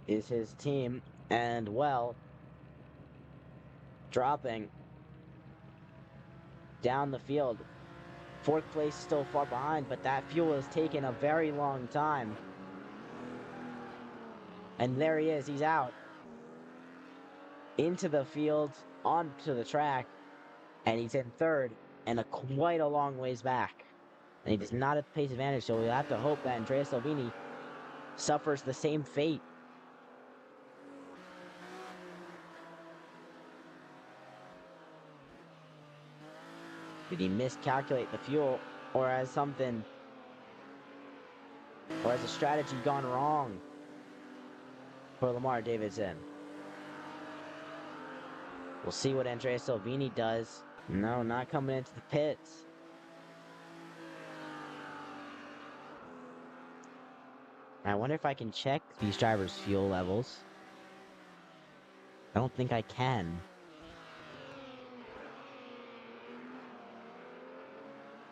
is his team, and well, dropping down the field. 4th place still far behind, but that fuel has taken a very long time. And there he is, he's out. Into the field, onto the track, and he's in 3rd, and quite a long ways back. And he does not have pace advantage, so we'll have to hope that Andrea Silvini suffers the same fate. Did he miscalculate the fuel, or has something, or has a strategy gone wrong for Lamar Davidson? We'll see what Andrea Silvini does. No, not coming into the pits. I wonder if I can check these drivers' fuel levels. I don't think I can.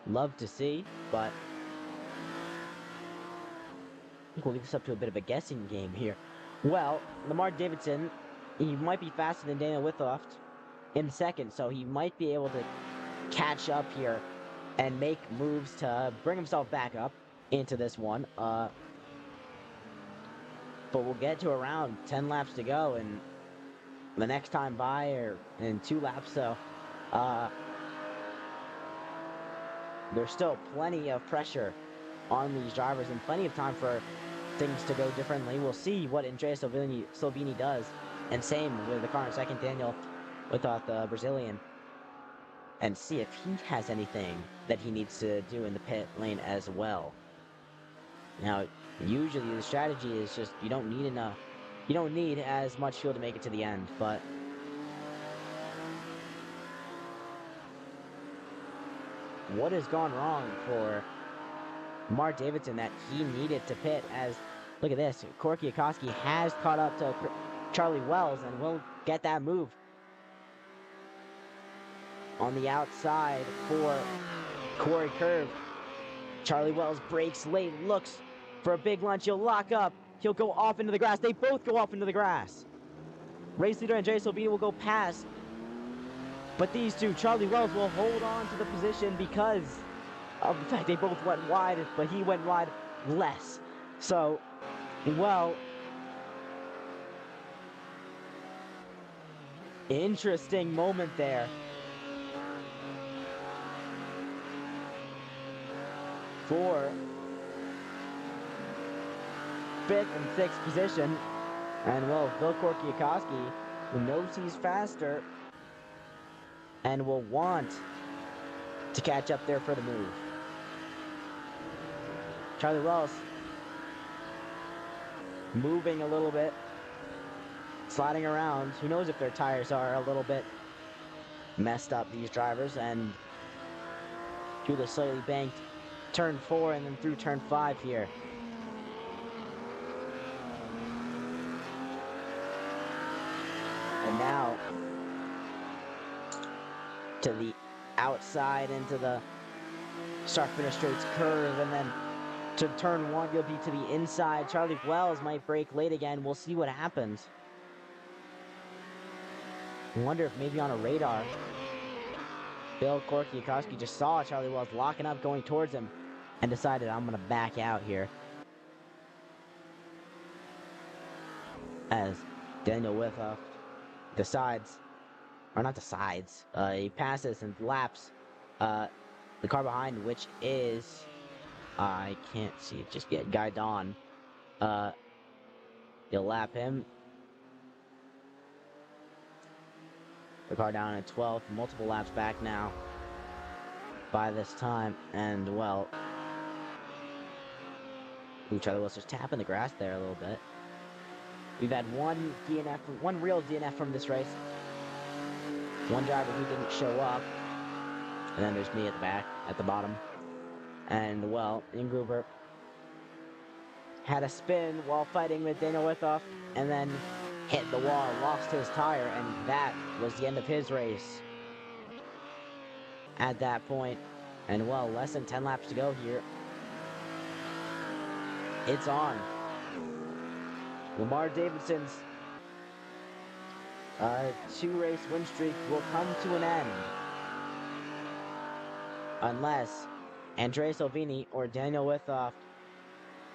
Love to see, but I think we'll leave this up to a bit of a guessing game here. Well, Lamar Davidson, he might be faster than Daniel Withoft in second, so he might be able to catch up here and make moves to bring himself back up into this one. But we'll get to around 10 laps to go, and the next time by, or in 2 laps, so there's still plenty of pressure on these drivers and plenty of time for things to go differently. We'll see what Andrea Silvini does, and same with the car in second, Daniel Withoft, the Brazilian, and see if he has anything that he needs to do in the pit lane as well. Now, usually the strategy is just you don't need as much fuel to make it to the end, but what has gone wrong for Mark Davidson that he needed to pit? As look at this, Corky Akowski has caught up to Charlie Wells and will get that move on the outside for Corey Curve. Charlie Wells breaks late, looks for a big lunge. He'll lock up. He'll go off into the grass. They both go off into the grass. Race leader Andrea Silvini will go past, but these two, Charlie Wells, will hold on to the position because of the fact they both went wide, but he went wide less. So, well, interesting moment there for 5th and 6th position. And well, Bill Corky Akowski, who knows he's faster and will want to catch up there for the move. Charlie Wells moving a little bit, sliding around. Who knows if their tires are a little bit messed up, these drivers, and through the slightly banked turn 4 and then through turn 5 here. And now to the outside into the start-finish straights curve, and then to turn 1 you'll be to the inside. Charlie Wells might break late again. We'll see what happens. I wonder if maybe on a radar Bill Corky Akowski just saw Charlie Wells locking up going towards him and decided, I'm gonna back out here. As Daniel Withoft decides, or not decides, he passes and laps the car behind, which is, I can't see it just yet, Guy Don. He'll lap him. The car down at 12th, multiple laps back now by this time, and well, Charlie Willis just tapping the grass there a little bit. We've had one DNF, one real DNF from this race. One driver who didn't show up. And then there's me at the back, at the bottom. And, well, Ingruber had a spin while fighting with Daniel Withoft, and then hit the wall, lost his tire, and that was the end of his race at that point. And, well, less than 10 laps to go here. It's on. Lamar Davidson's 2-race win streak will come to an end unless Andrea Silvini or Daniel Withoft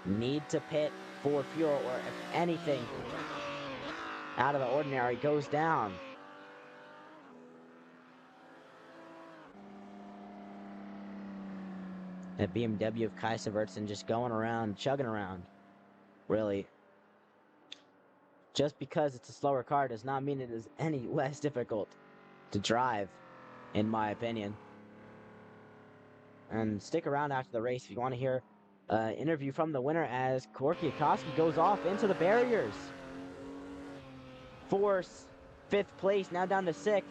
need to pit for fuel, or if anything out of the ordinary goes down. A BMW of Kai Sivertsen just going around, chugging around. Really. Just because it's a slower car does not mean it is any less difficult to drive, in my opinion. And stick around after the race if you want to hear an interview from the winner as Corky Akowski goes off into the barriers. 5th place, now down to 6th.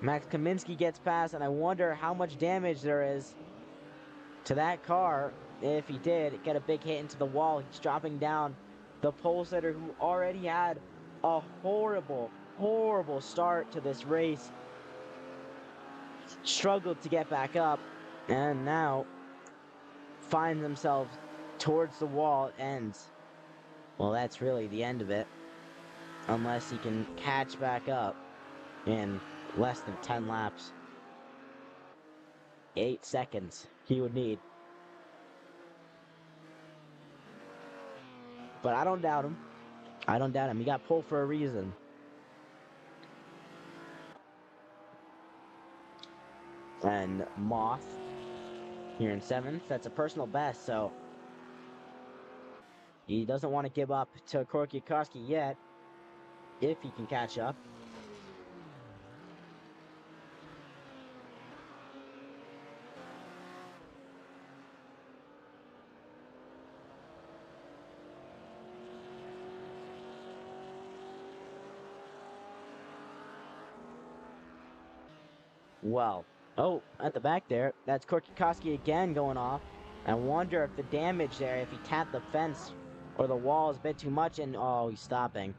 Max Kaminsky gets past, and I wonder how much damage there is to that car. If he did get a big hit into the wall, he's dropping down. The pole sitter, who already had a horrible, horrible start to this race, struggled to get back up, and now finds himself towards the wall. And, well, that's really the end of it, unless he can catch back up in less than 10 laps. 8 seconds he would need. But I don't doubt him. I don't doubt him. He got pulled for a reason. And Moth here in 7th. That's a personal best, so he doesn't want to give up to Korkiakowski yet, if he can catch up. Well, oh, at the back there, that's Korkiakowski again going off. I wonder if the damage there, if he tapped the fence or the wall is a bit too much, and oh, he's stopping.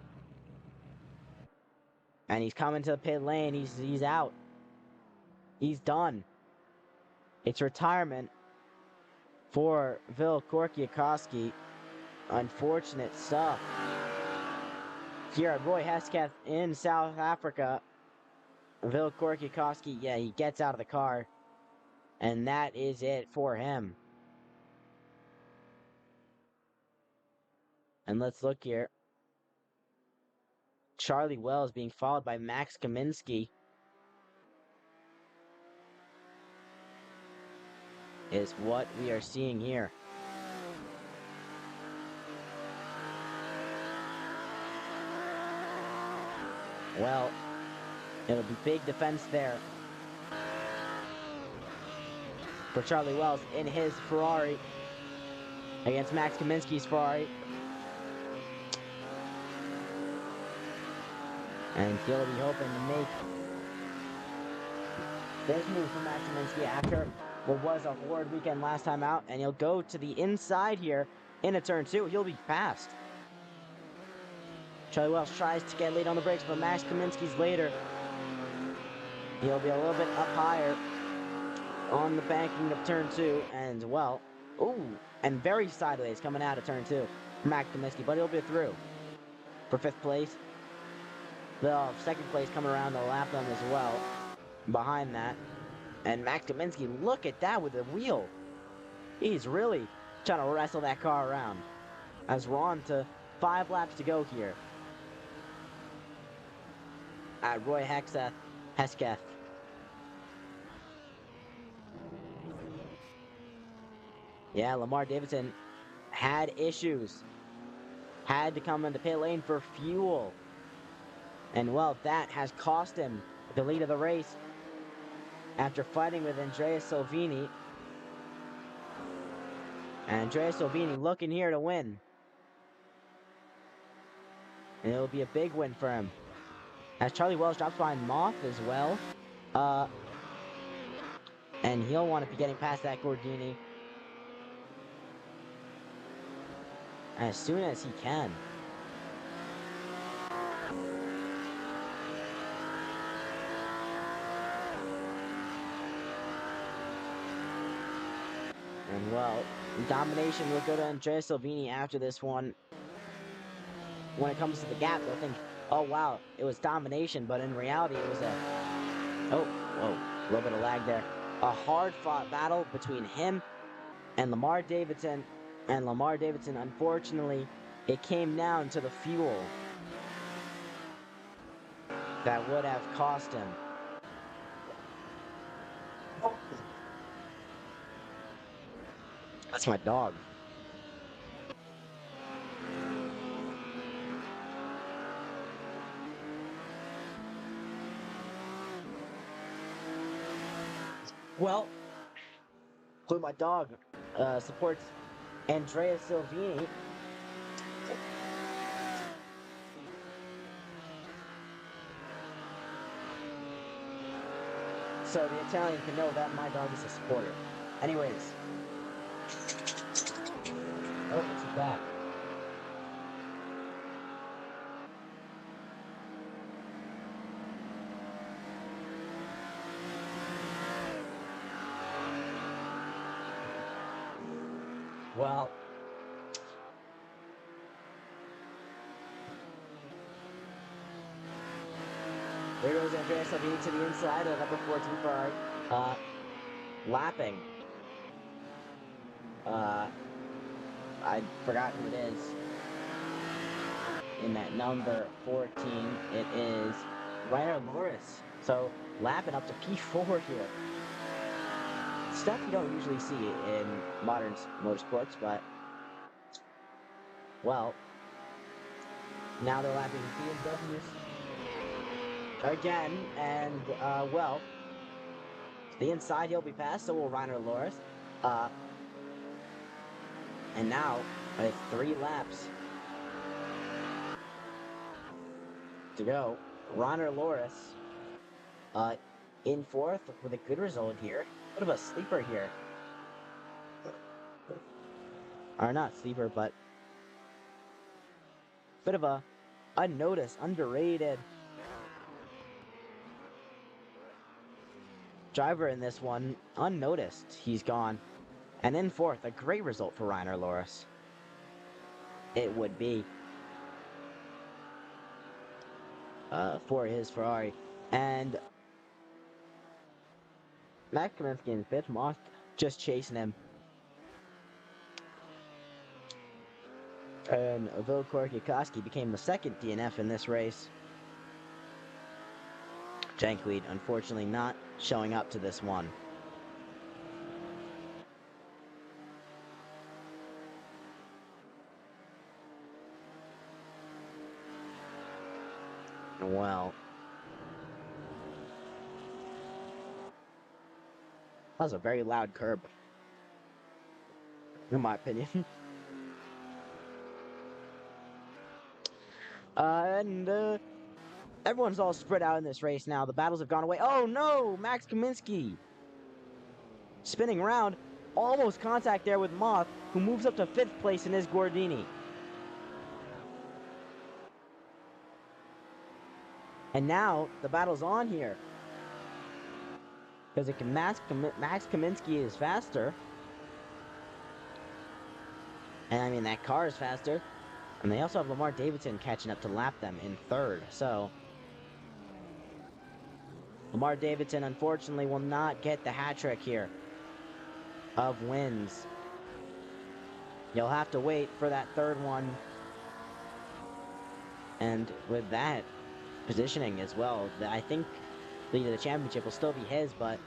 And he's coming to the pit lane. He's out. He's done. It's retirement for Vil Korkiakowski. Unfortunate stuff. Here at Roy Hesketh in South Africa, Vil Korkiakowski, yeah, he gets out of the car. And that is it for him. And let's look here. Charlie Wells being followed by Max Kaminsky is what we are seeing here. Well, it'll be big defense there for Charlie Wells in his Ferrari against Max Kaminsky's Ferrari. And he'll be hoping to make this move for Max Kaminsky after what was a horrid weekend last time out. And he'll go to the inside here in a turn 2. He'll be passed. Charlie Wells tries to get late on the brakes, but Max Kaminsky's later. He'll be a little bit up higher on the banking of turn 2. And, well, ooh, and very sideways coming out of turn 2 for Max Kaminsky, but he'll be through for 5th place. The 2nd place coming around to lap them as well behind that. And Max Kaminsky, look at that with the wheel. He's really trying to wrestle that car around. As we're on to 5 laps to go here at Roy Hesketh. Yeah, Lamar Davidson had issues. Had to come into pit lane for fuel. And, well, that has cost him the lead of the race after fighting with Andrea Silvini. And Andrea Silvini looking here to win. And it'll be a big win for him. As Charlie Wells drops behind Moth as well. And he'll want to be getting past that Gordini as soon as he can. And, well, domination will go to Andrea Silvini after this one. When it comes to the gap, they'll think, oh, wow, it was domination. But in reality, it was a little bit of lag there. A hard-fought battle between him and Lamar Davidson. And Lamar Davidson, unfortunately, it came down to the fuel that would have cost him. That's my dog. Well, my dog supports Andrea Silvini. So the Italian can know that my dog is a supporter. Anyways, back. Well, there goes Andreas Salvini to the inside of number 14 Ferrari. Lapping. I forgot who it is. In that number 14, it is Rainer Loris. So, lapping up to P4 here. Stuff you don't usually see in modern motorsports, but, well, now they're lapping BMWs again, and, well, the inside he'll be passed, so will Rainer Loris. And now, with 3 laps to go, Rainer Loris, in 4th with a good result here. Bit of a sleeper here. Or not sleeper, but bit of a unnoticed, underrated driver in this one. Unnoticed, he's gone. And in 4th, a great result for Rainer Loris. It would be. For his Ferrari. And Max Kaminsky in 5th, Moss just chasing him. And Spa-Francorchmps became the 2nd DNF in this race. Jankwid, unfortunately, not showing up to this one. Well, that was a very loud curb, in my opinion. Everyone's all spread out in this race now. The battles have gone away. Oh no! Max Kaminsky spinning around. Almost contact there with Moth, who moves up to 5th place in his Gordini. And now the battle's on here. Because Max Kaminsky is faster. And I mean, that car is faster. And they also have Lamar Davidson catching up to lap them in 3rd. So, Lamar Davidson, unfortunately, will not get the hat trick here of wins. You'll have to wait for that 3rd one. And with that positioning as well, I think the championship will still be his, but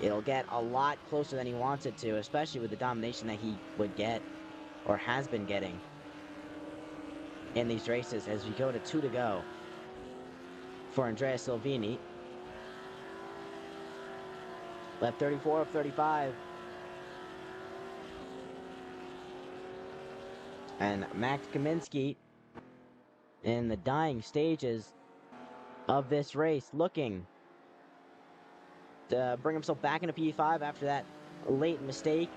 it'll get a lot closer than he wants it to, especially with the domination that he would get, or has been getting, in these races as we go to 2 to go for Andrea Salvini. Lap 34 of 35. And Max Kaminsky in the dying stages of this race, looking to bring himself back into P5 after that late mistake.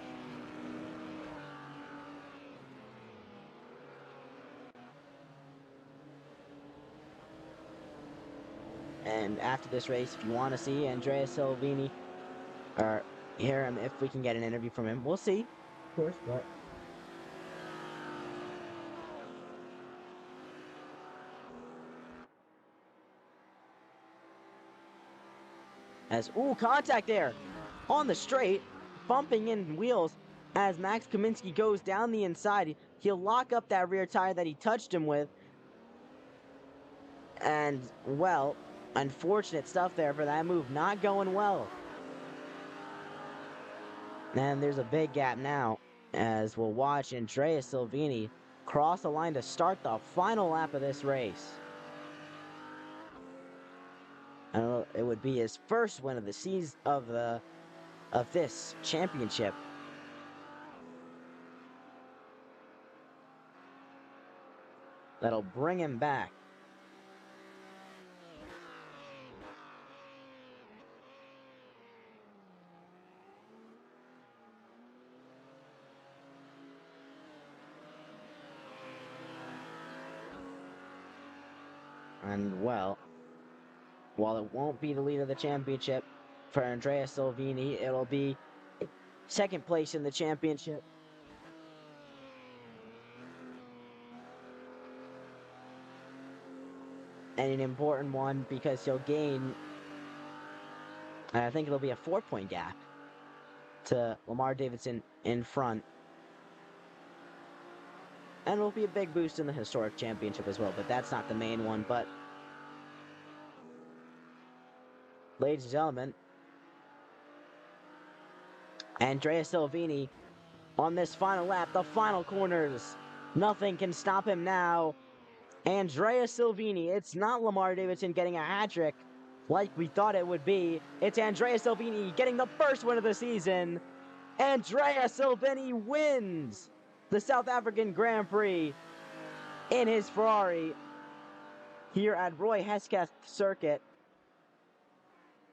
And after this race, if you want to see Andrea Salvini, or hear him, if we can get an interview from him, we'll see, of course, but contact there on the straight, bumping in wheels as Max Kaminsky goes down the inside. He'll lock up that rear tire that he touched him with. And, well, unfortunate stuff there for that move. Not going well. And there's a big gap now as we'll watch Andrea Salvini cross the line to start the final lap of this race. And it would be his first win of the season of this championship. That'll bring him back. And well, while it won't be the lead of the championship for Andrea Silvini, it'll be second place in the championship. And an important one because he'll gain, I think it'll be a 4-point gap to Lamar Davidson in front. And it'll be a big boost in the historic championship as well, but that's not the main one. But, ladies and gentlemen, Andrea Silvini on this final lap, the final corners. Nothing can stop him now. Andrea Silvini, it's not Lamar Davidson getting a hat trick like we thought it would be. It's Andrea Silvini getting the first win of the season. Andrea Silvini wins the South African Grand Prix in his Ferrari here at Roy Hesketh Circuit.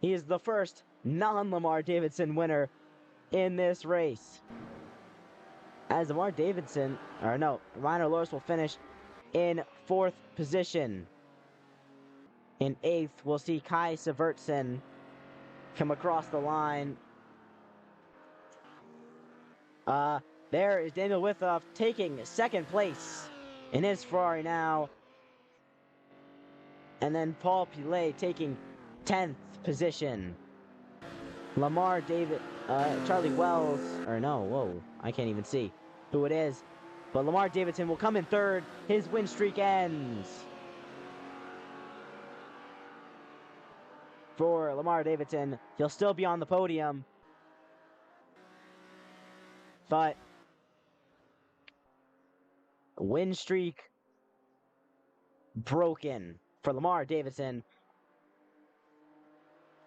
He is the first non-Lamar Davidson winner in this race. As Lamar Davidson, Reiner Lewis will finish in 4th position. In 8th, we'll see Kai Sivertsen come across the line. There is Daniel Withoff taking 2nd place in his Ferrari now. And then Paul Pilet taking 10th position. Charlie Wells, I can't even see who it is. But Lamar Davidson will come in 3rd. His win streak ends. For Lamar Davidson, he'll still be on the podium. But win streak broken for Lamar Davidson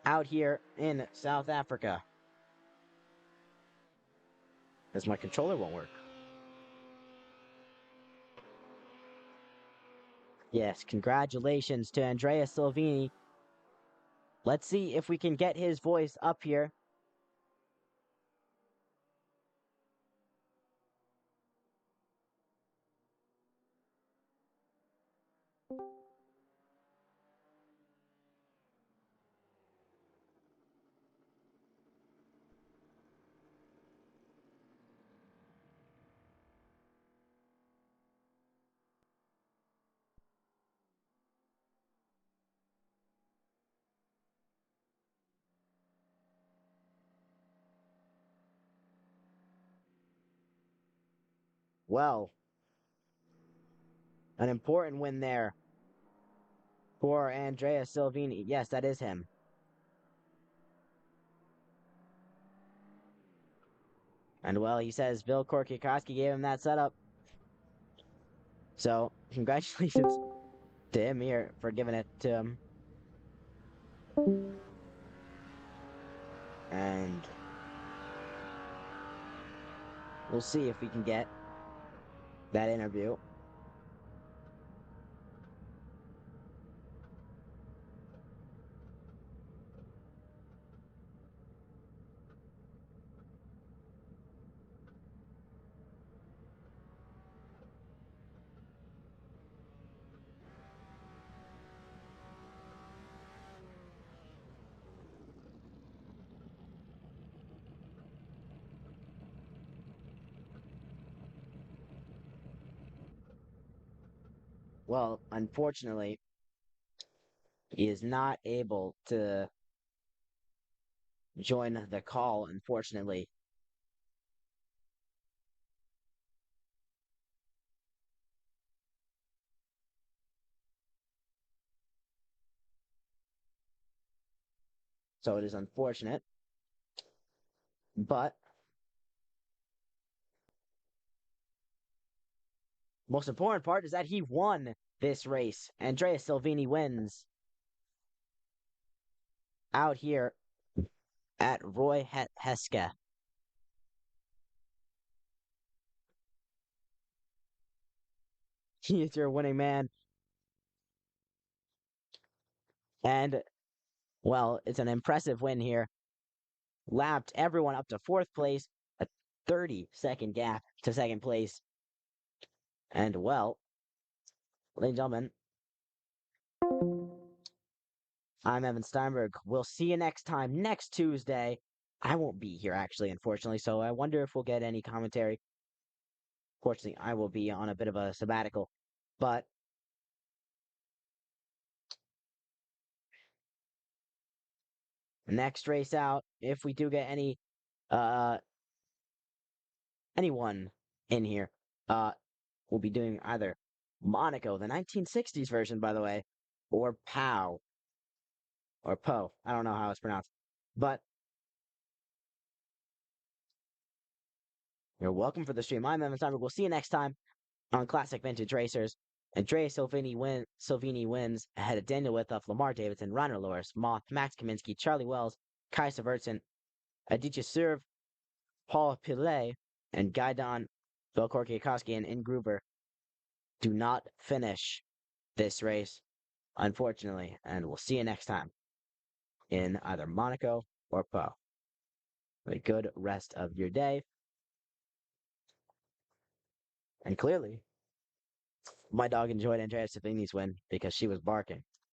out here in South Africa. As my controller won't work. Yes, congratulations to Andrea Silvini. Let's see if we can get his voice up here. Well, an important win there for Andrea Silvini. Yes, that is him. And well, he says Bill Korkikowski gave him that setup. So, congratulations to him here for giving it to him. And we'll see if we can get that interview. Well, unfortunately, he is not able to join the call, unfortunately. So it is unfortunate. But most important part is that he won this race. Andrea Silvini wins out here at Roy Heske. He is your winning man. And, well, it's an impressive win here. Lapped everyone up to 4th place, a 30-second gap to 2nd place. And, well, ladies and gentlemen, I'm Evan Steinberg. We'll see you next time, next Tuesday. I won't be here, actually, unfortunately, so I wonder if we'll get any commentary. Fortunately, I will be on a bit of a sabbatical. But next race out, if we do get uh anyone in here, uh we'll be doing either Monaco, the 1960s version, by the way, or POW or Poe. I don't know how it's pronounced. But you're welcome for the stream. I'm Evan Steinberg. We'll see you next time on Classic Vintage Racers. Andrea Silvini wins ahead of Daniel Withoff, Lamar Davidson, Reiner Loris, Moth, Max Kaminsky, Charlie Wells, Kai Savertson, Aditya Serv, Paul Pilet, and Gaidon Belkorkiakowski and Gruber do not finish this race, unfortunately. And we'll see you next time in either Monaco or Po. A good rest of your day. And clearly, my dog enjoyed Andrea Savini's win because she was barking.